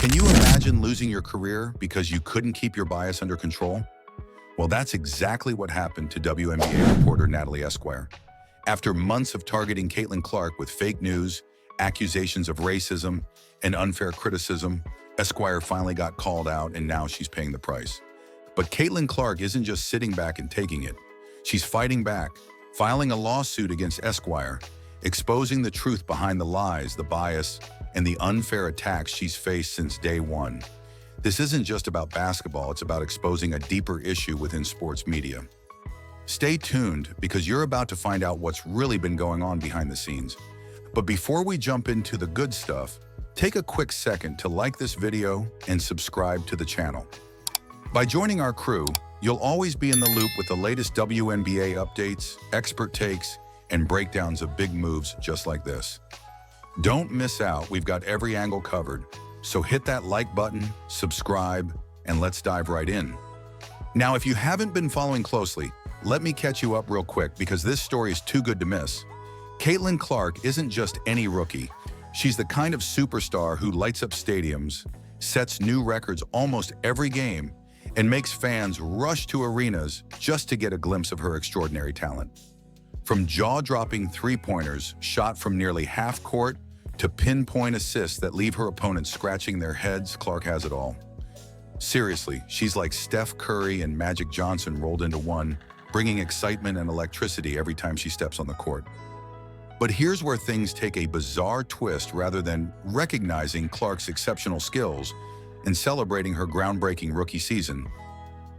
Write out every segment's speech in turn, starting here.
Can you imagine losing your career because you couldn't keep your bias under control? Well, that's exactly what happened to WNBA reporter Natalie Esquire. After months of targeting Caitlin Clark with fake news, accusations of racism, and unfair criticism, Esquire finally got called out and now she's paying the price. But Caitlin Clark isn't just sitting back and taking it. She's fighting back, filing a lawsuit against Esquire, exposing the truth behind the lies, the bias, and the unfair attacks she's faced since day one. This isn't just about basketball, it's about exposing a deeper issue within sports media. Stay tuned because you're about to find out what's really been going on behind the scenes. But before we jump into the good stuff, take a quick second to like this video and subscribe to the channel. By joining our crew, you'll always be in the loop with the latest WNBA updates, expert takes, and breakdowns of big moves just like this. Don't miss out, we've got every angle covered. So hit that like button, subscribe, and let's dive right in. Now, if you haven't been following closely, let me catch you up real quick because this story is too good to miss. Caitlin Clark isn't just any rookie. She's the kind of superstar who lights up stadiums, sets new records almost every game, and makes fans rush to arenas just to get a glimpse of her extraordinary talent. From jaw-dropping three-pointers shot from nearly half court to pinpoint assists that leave her opponents scratching their heads, Clark has it all. Seriously, she's like Steph Curry and Magic Johnson rolled into one, bringing excitement and electricity every time she steps on the court. But here's where things take a bizarre twist. Rather than recognizing Clark's exceptional skills and celebrating her groundbreaking rookie season,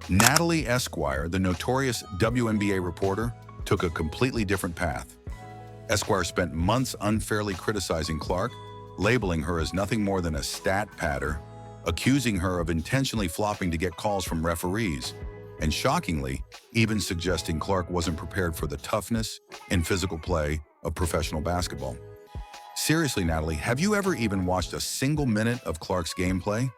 Natalie Esquire, the notorious WNBA reporter, took a completely different path. Esquire spent months unfairly criticizing Clark, labeling her as nothing more than a stat padder, accusing her of intentionally flopping to get calls from referees, and shockingly, even suggesting Clark wasn't prepared for the toughness and physical play of professional basketball. Seriously, Natalie, have you ever even watched a single minute of Clark's gameplay?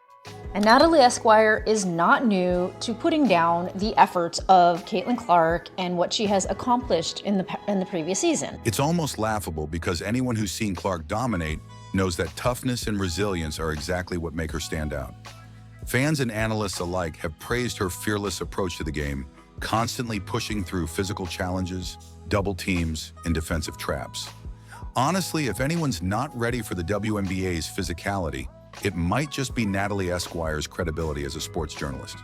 And Natalie Esquire is not new to putting down the efforts of Caitlin Clark and what she has accomplished in the previous season. It's almost laughable because anyone who's seen Clark dominate knows that toughness and resilience are exactly what make her stand out. Fans and analysts alike have praised her fearless approach to the game, constantly pushing through physical challenges, double teams, and defensive traps. Honestly, if anyone's not ready for the WNBA's physicality, it might just be Natalie Esquire's credibility as a sports journalist.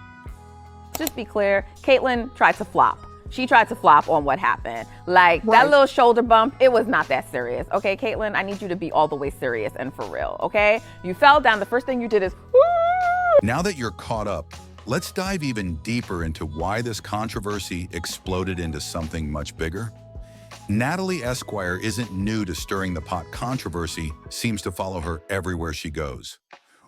Just be clear, Caitlin tried to flop. She tried to flop on what happened. Like, Right. That little shoulder bump, it was not that serious. Okay, Caitlin, I need you to be all the way serious and for real, okay? You fell down, the first thing you did is, woo! Now that you're caught up, let's dive even deeper into why this controversy exploded into something much bigger. Natalie Esquire isn't new to stirring the pot. Controversy seems to follow her everywhere she goes.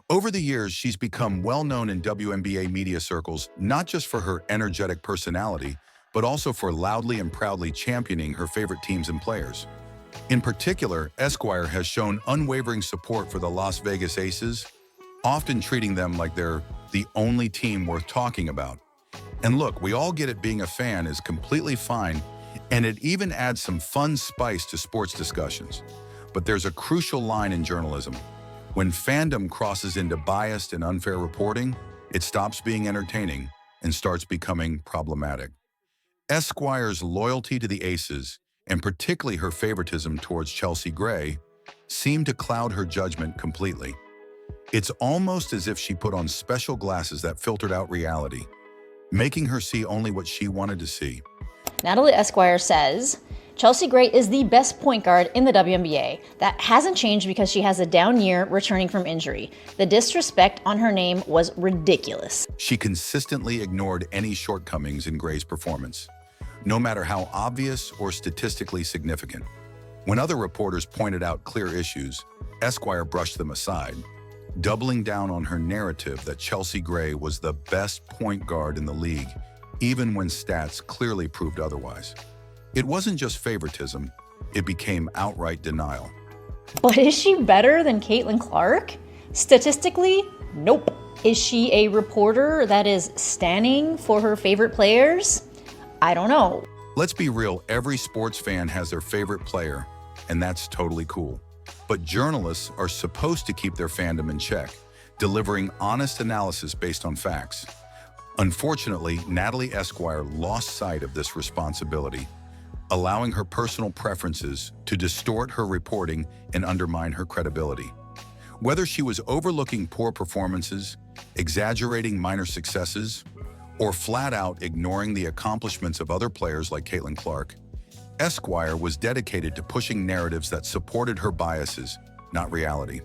Over the years, she's become well known in WNBA media circles, not just for her energetic personality, but also for loudly and proudly championing her favorite teams and players. In particular, Esquire has shown unwavering support for the Las Vegas Aces, often treating them like they're the only team worth talking about. And look, we all get it, being a fan is completely fine, and it even adds some fun spice to sports discussions. But there's a crucial line in journalism. When fandom crosses into biased and unfair reporting, it stops being entertaining and starts becoming problematic. Esquire's loyalty to the Aces, and particularly her favoritism towards Chelsea Gray, seemed to cloud her judgment completely. It's almost as if she put on special glasses that filtered out reality, making her see only what she wanted to see. Natalie Esquire says, Chelsea Gray is the best point guard in the WNBA. That hasn't changed because she has a down year returning from injury. The disrespect on her name was ridiculous. She consistently ignored any shortcomings in Gray's performance, no matter how obvious or statistically significant. When other reporters pointed out clear issues, Esquire brushed them aside, doubling down on her narrative that Chelsea Gray was the best point guard in the league, even when stats clearly proved otherwise. It wasn't just favoritism, it became outright denial. But is she better than Caitlin Clark? Statistically, nope. Is she a reporter that is standing for her favorite players? I don't know. Let's be real, every sports fan has their favorite player, and that's totally cool. But journalists are supposed to keep their fandom in check. delivering honest analysis based on facts. Unfortunately, Natalie Esquire lost sight of this responsibility, allowing her personal preferences to distort her reporting and undermine her credibility. Whether she was overlooking poor performances, exaggerating minor successes, or flat out ignoring the accomplishments of other players like Caitlin Clark, Esquire was dedicated to pushing narratives that supported her biases, not reality.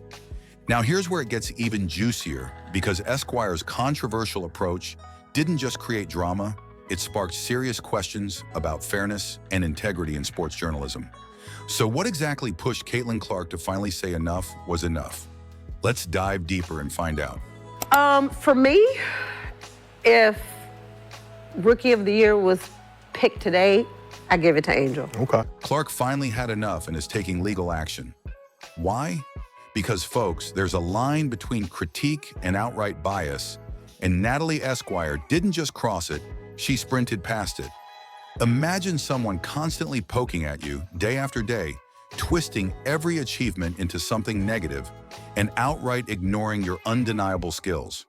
Now here's where it gets even juicier, because Esquire's controversial approach didn't just create drama, it sparked serious questions about fairness and integrity in sports journalism. So what exactly pushed Caitlin Clark to finally say enough was enough? Let's dive deeper and find out. For me, if Rookie of the Year was picked today, I give it to Angel. Okay. Clark finally had enough and is taking legal action. Why? Because, folks, there's a line between critique and outright bias, and Natalie Esquire didn't just cross it, she sprinted past it. Imagine someone constantly poking at you day after day, twisting every achievement into something negative, and outright ignoring your undeniable skills.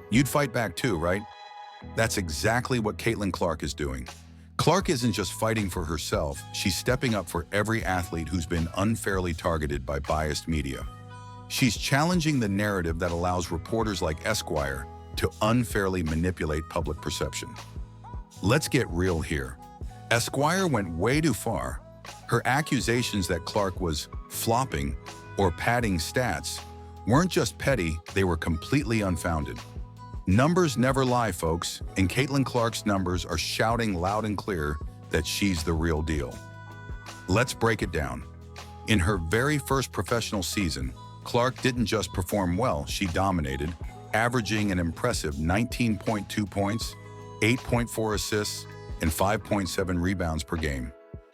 You'd fight back too, right? That's exactly what Caitlin Clark is doing. Clark isn't just fighting for herself, she's stepping up for every athlete who's been unfairly targeted by biased media. She's challenging the narrative that allows reporters like Esquire to unfairly manipulate public perception. Let's get real here. Esquire went way too far. Her accusations that Clark was flopping or padding stats weren't just petty, they were completely unfounded. Numbers never lie, folks, and Caitlin Clark's numbers are shouting loud and clear that she's the real deal. Let's break it down. In her very first professional season, Clark didn't just perform well, she dominated, averaging an impressive 19.2 points, 8.4 assists, and 5.7 rebounds per game.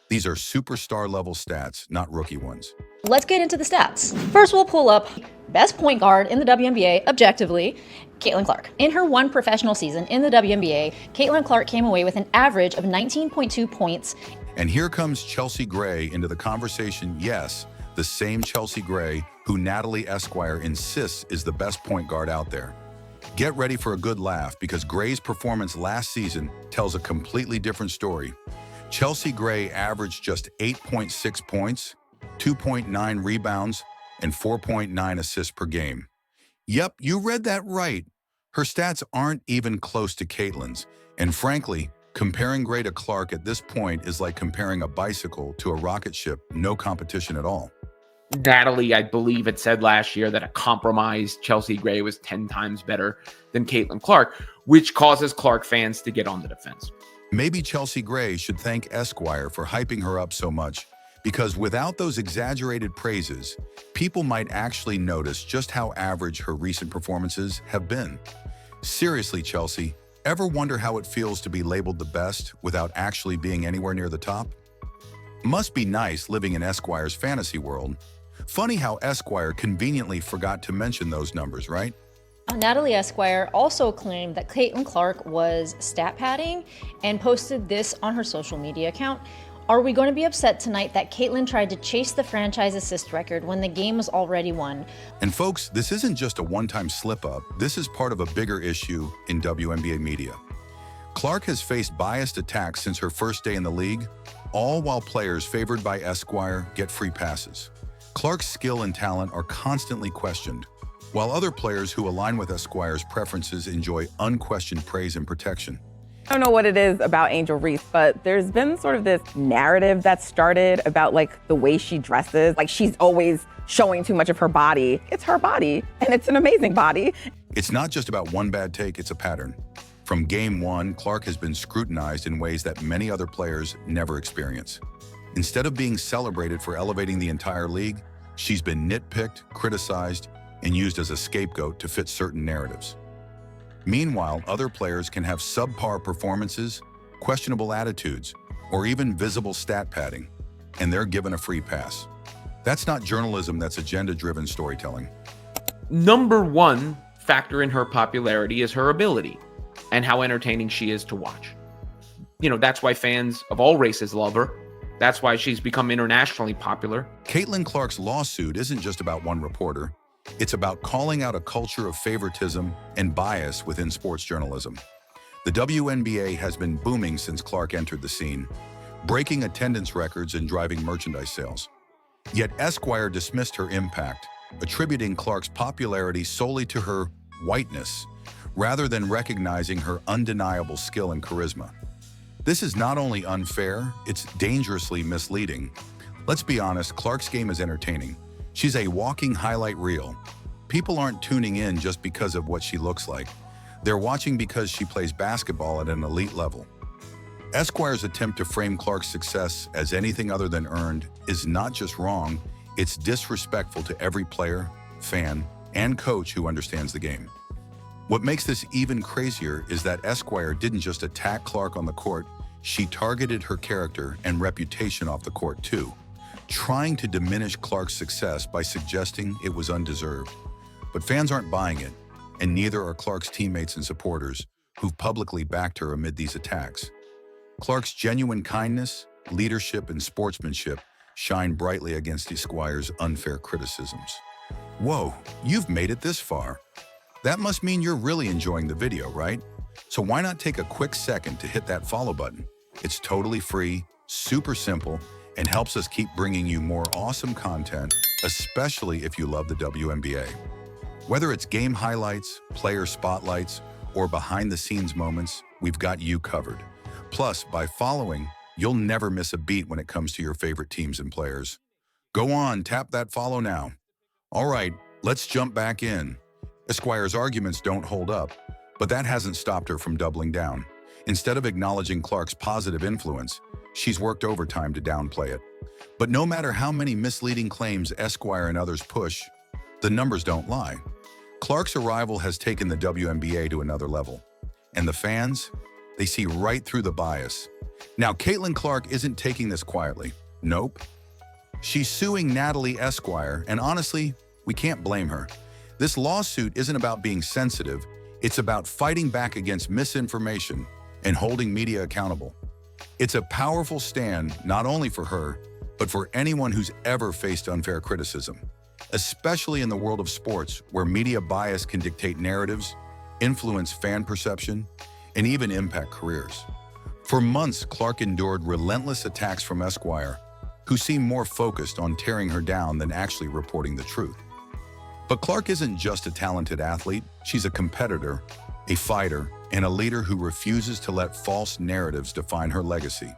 These are superstar-level stats, not rookie ones. Let's get into the stats. First, we'll pull up best point guard in the WNBA objectively, Caitlin Clark. In her one professional season in the WNBA, Caitlin Clark came away with an average of 19.2 points. And here comes Chelsea Gray into the conversation. Yes, the same Chelsea Gray who Natalie Esquire insists is the best point guard out there. Get ready for a good laugh, because Gray's performance last season tells a completely different story. Chelsea Gray averaged just 8.6 points, 2.9 rebounds, and 4.9 assists per game. Yep, you read that right. Her stats aren't even close to Caitlin's, and frankly, comparing Gray to Clark at this point is like comparing a bicycle to a rocket ship, no competition at all. Natalie, I believe, had said last year that a compromised Chelsea Gray was 10 times better than Caitlin Clark, which causes Clark fans to get on the defense. Maybe Chelsea Gray should thank Esquire for hyping her up so much, because without those exaggerated praises, people might actually notice just how average her recent performances have been. Seriously, Chelsea, ever wonder how it feels to be labeled the best without actually being anywhere near the top? Must be nice living in Esquire's fantasy world. Funny how Esquire conveniently forgot to mention those numbers, right? Natalie Esquire also claimed that Caitlin Clark was stat padding and posted this on her social media account. Are we going to be upset tonight that Caitlin tried to chase the franchise assist record when the game was already won? And folks, this isn't just a one-time slip-up. This is part of a bigger issue in WNBA media. Clark has faced biased attacks since her first day in the league, all while players favored by Esquire get free passes. Clark's skill and talent are constantly questioned, while other players who align with Esquire's preferences enjoy unquestioned praise and protection. I don't know what it is about Angel Reese, but there's been sort of this narrative that started about like the way she dresses. Like she's always showing too much of her body. It's her body, and it's an amazing body. It's not just about one bad take, it's a pattern. From game one, Clark has been scrutinized in ways that many other players never experience. Instead of being celebrated for elevating the entire league, she's been nitpicked, criticized, and used as a scapegoat to fit certain narratives. Meanwhile, other players can have subpar performances, questionable attitudes, or even visible stat padding, and they're given a free pass. That's not journalism, that's agenda-driven storytelling. Number one factor in her popularity is her ability and how entertaining she is to watch. You know, that's why fans of all races love her. That's why she's become internationally popular. Caitlin Clark's lawsuit isn't just about one reporter. It's about calling out a culture of favoritism and bias within sports journalism. The WNBA has been booming since Clark entered the scene, breaking attendance records and driving merchandise sales. Yet Esquire dismissed her impact, attributing Clark's popularity solely to her whiteness, rather than recognizing her undeniable skill and charisma. This is not only unfair, it's dangerously misleading. Let's be honest, Clark's game is entertaining. She's a walking highlight reel. People aren't tuning in just because of what she looks like. They're watching because she plays basketball at an elite level. Esquire's attempt to frame Clark's success as anything other than earned is not just wrong, it's disrespectful to every player, fan, and coach who understands the game. What makes this even crazier is that Esquire didn't just attack Clark on the court, she targeted her character and reputation off the court too, trying to diminish Clark's success by suggesting it was undeserved. But fans aren't buying it, and neither are Clark's teammates and supporters, who've publicly backed her amid these attacks. Clark's genuine kindness, leadership, and sportsmanship shine brightly against Esquire's unfair criticisms. Whoa, you've made it this far. That must mean you're really enjoying the video, right? So why not take a quick second to hit that follow button? It's totally free, super simple, and helps us keep bringing you more awesome content, especially if you love the WNBA. Whether it's game highlights, player spotlights, or behind-the-scenes moments, we've got you covered. Plus, by following, you'll never miss a beat when it comes to your favorite teams and players. Go on, tap that follow now. All right, let's jump back in. Esquire's arguments don't hold up, but that hasn't stopped her from doubling down. Instead of acknowledging Clark's positive influence, she's worked overtime to downplay it. But no matter how many misleading claims Esquire and others push, the numbers don't lie. Clark's arrival has taken the WNBA to another level. And the fans? They see right through the bias. Now, Caitlin Clark isn't taking this quietly. Nope. She's suing Natalie Esquire, and honestly, we can't blame her. This lawsuit isn't about being sensitive, it's about fighting back against misinformation and holding media accountable. It's a powerful stand not only for her, but for anyone who's ever faced unfair criticism, especially in the world of sports where media bias can dictate narratives, influence fan perception, and even impact careers. For months, Clark endured relentless attacks from Esquire, who seemed more focused on tearing her down than actually reporting the truth. But Clark isn't just a talented athlete, she's a competitor, a fighter, and a leader who refuses to let false narratives define her legacy.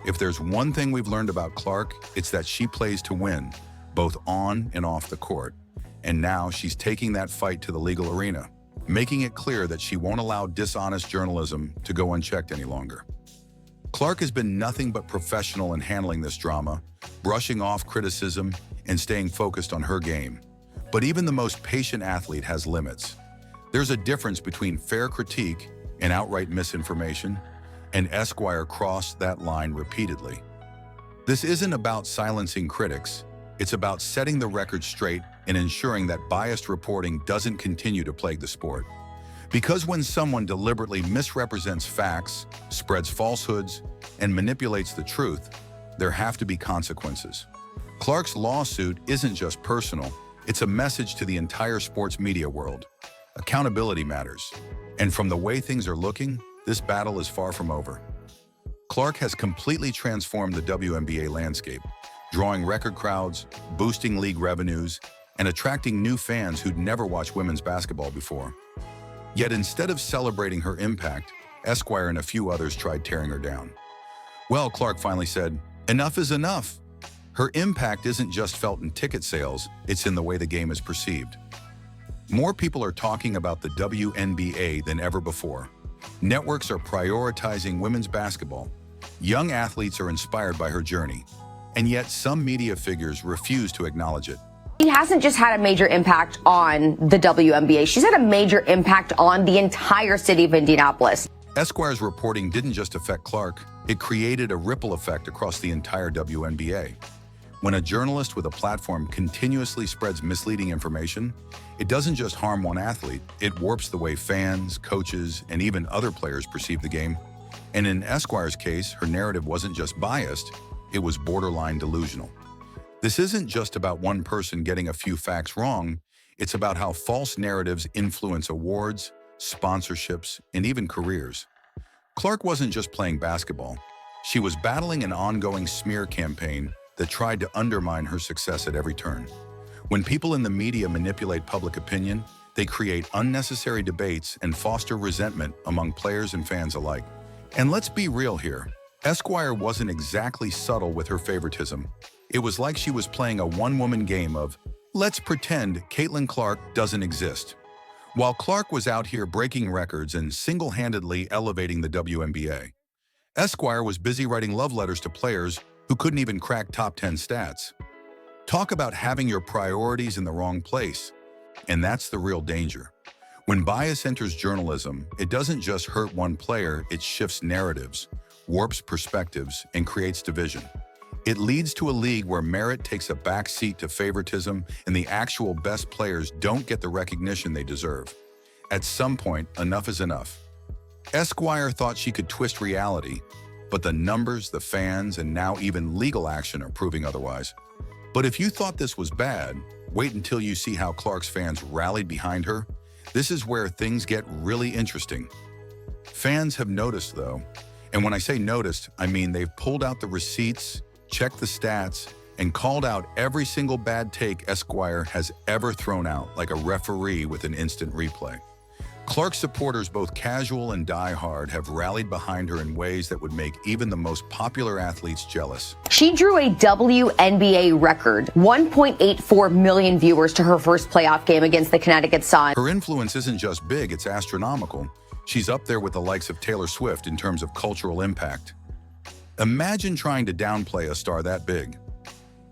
If there's one thing we've learned about Clark, it's that she plays to win, both on and off the court. And now she's taking that fight to the legal arena, making it clear that she won't allow dishonest journalism to go unchecked any longer. Clark has been nothing but professional in handling this drama, brushing off criticism and staying focused on her game. But even the most patient athlete has limits. There's a difference between fair critique and outright misinformation, and Esquire crossed that line repeatedly. This isn't about silencing critics, it's about setting the record straight and ensuring that biased reporting doesn't continue to plague the sport. Because when someone deliberately misrepresents facts, spreads falsehoods, and manipulates the truth, there have to be consequences. Clark's lawsuit isn't just personal, it's a message to the entire sports media world. Accountability matters. And from the way things are looking, this battle is far from over. Clark has completely transformed the WNBA landscape, drawing record crowds, boosting league revenues, and attracting new fans who'd never watched women's basketball before. Yet instead of celebrating her impact, Esquire and a few others tried tearing her down. Well, Clark finally said, "Enough is enough." Her impact isn't just felt in ticket sales, it's in the way the game is perceived. More people are talking about the WNBA than ever before. Networks are prioritizing women's basketball. Young athletes are inspired by her journey, and yet some media figures refuse to acknowledge it. She hasn't just had a major impact on the WNBA, she's had a major impact on the entire city of Indianapolis. Esquire's reporting didn't just affect Clark, it created a ripple effect across the entire WNBA. When a journalist with a platform continuously spreads misleading information, it doesn't just harm one athlete, it warps the way fans, coaches, and even other players perceive the game. And in Esquire's case, her narrative wasn't just biased, it was borderline delusional. This isn't just about one person getting a few facts wrong, It's about how false narratives influence awards, sponsorships, and even careers. Clark wasn't just playing basketball. She was battling an ongoing smear campaign that tried to undermine her success at every turn. When people in the media manipulate public opinion, they create unnecessary debates and foster resentment among players and fans alike. And let's be real here. Esquire wasn't exactly subtle with her favoritism. It was like she was playing a one-woman game of, let's pretend Caitlin Clark doesn't exist. While Clark was out here breaking records and single-handedly elevating the WNBA, Esquire was busy writing love letters to players who couldn't even crack top 10 stats. Talk about having your priorities in the wrong place. And that's the real danger. When bias enters journalism, it doesn't just hurt one player, it shifts narratives, warps perspectives, and creates division. It leads to a league where merit takes a back seat to favoritism and the actual best players don't get the recognition they deserve. At some point, enough is enough. Esquire thought she could twist reality, but the numbers, the fans, and now even legal action are proving otherwise. But if you thought this was bad, wait until you see how Clark's fans rallied behind her. This is where things get really interesting. Fans have noticed, though, and when I say noticed, I mean they've pulled out the receipts, checked the stats, and called out every single bad take Esquire has ever thrown out, like a referee with an instant replay. Clark supporters, both casual and die-hard, have rallied behind her in ways that would make even the most popular athletes jealous. She drew a WNBA record, 1.84 million viewers to her first playoff game against the Connecticut Sun. Her influence isn't just big, it's astronomical. She's up there with the likes of Taylor Swift in terms of cultural impact. Imagine trying to downplay a star that big.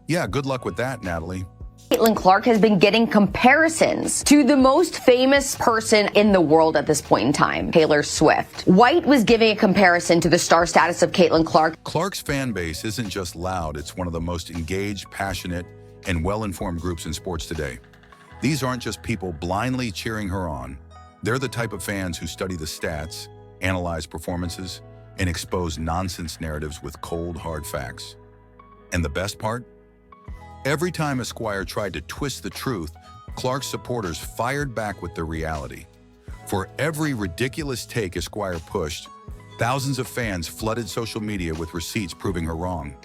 Yeah, good luck with that, Natalie. Caitlin Clark has been getting comparisons to the most famous person in the world at this point in time, Taylor Swift. White was giving a comparison to the star status of Caitlin Clark. Clark's fan base isn't just loud, it's one of the most engaged, passionate, and well-informed groups in sports today. These aren't just people blindly cheering her on. They're the type of fans who study the stats, analyze performances, and expose nonsense narratives with cold, hard facts. And the best part? Every time Esquire tried to twist the truth, Clark's supporters fired back with the reality. For every ridiculous take Esquire pushed, thousands of fans flooded social media with receipts proving her wrong.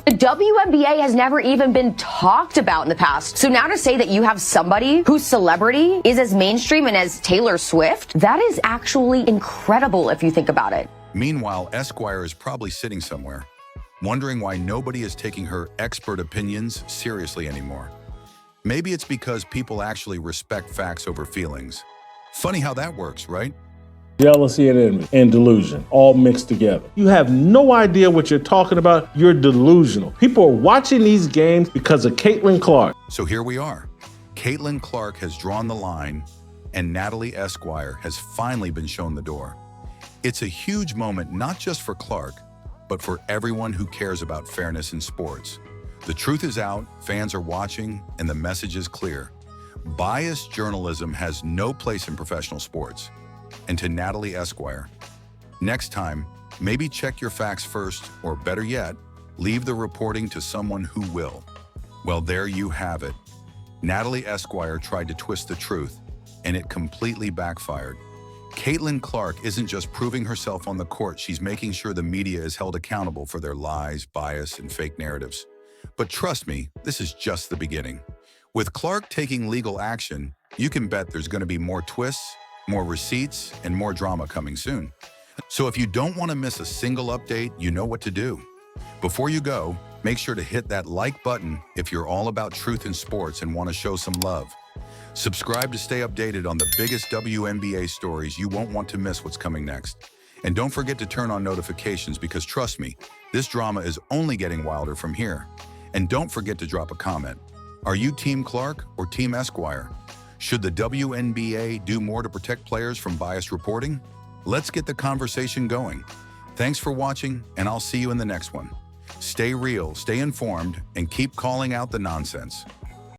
The WNBA has never even been talked about in the past. So now to say that you have somebody whose celebrity is as mainstream and as Taylor Swift, that is actually incredible if you think about it. Meanwhile, Esquire is probably sitting somewhere, wondering why nobody is taking her expert opinions seriously anymore. Maybe it's because people actually respect facts over feelings. Funny how that works, right? Jealousy and envy and delusion all mixed together. You have no idea what you're talking about. You're delusional. People are watching these games because of Caitlin Clark. So here we are. Caitlin Clark has drawn the line, and Natalie Esquire has finally been shown the door. It's a huge moment not just for Clark, but for everyone who cares about fairness in sports. The truth is out, fans are watching, and the message is clear. Biased journalism has no place in professional sports. And to Natalie Esquire, next time, maybe check your facts first, or better yet, leave the reporting to someone who will. Well, there you have it. Natalie Esquire tried to twist the truth, and it completely backfired. Caitlin Clark isn't just proving herself on the court, she's making sure the media is held accountable for their lies, bias, and fake narratives. But trust me, this is just the beginning. With Clark taking legal action, you can bet there's going to be more twists, more receipts, and more drama coming soon. So if you don't want to miss a single update, you know what to do. Before you go, make sure to hit that like button if you're all about truth in sports and want to show some love. Subscribe to stay updated on the biggest WNBA stories. You won't want to miss what's coming next. And don't forget to turn on notifications because trust me, this drama is only getting wilder from here. And don't forget to drop a comment. Are you Team Clark or Team Esquire? Should the WNBA do more to protect players from biased reporting? Let's get the conversation going. Thanks for watching, and I'll see you in the next one. Stay real, stay informed, and keep calling out the nonsense.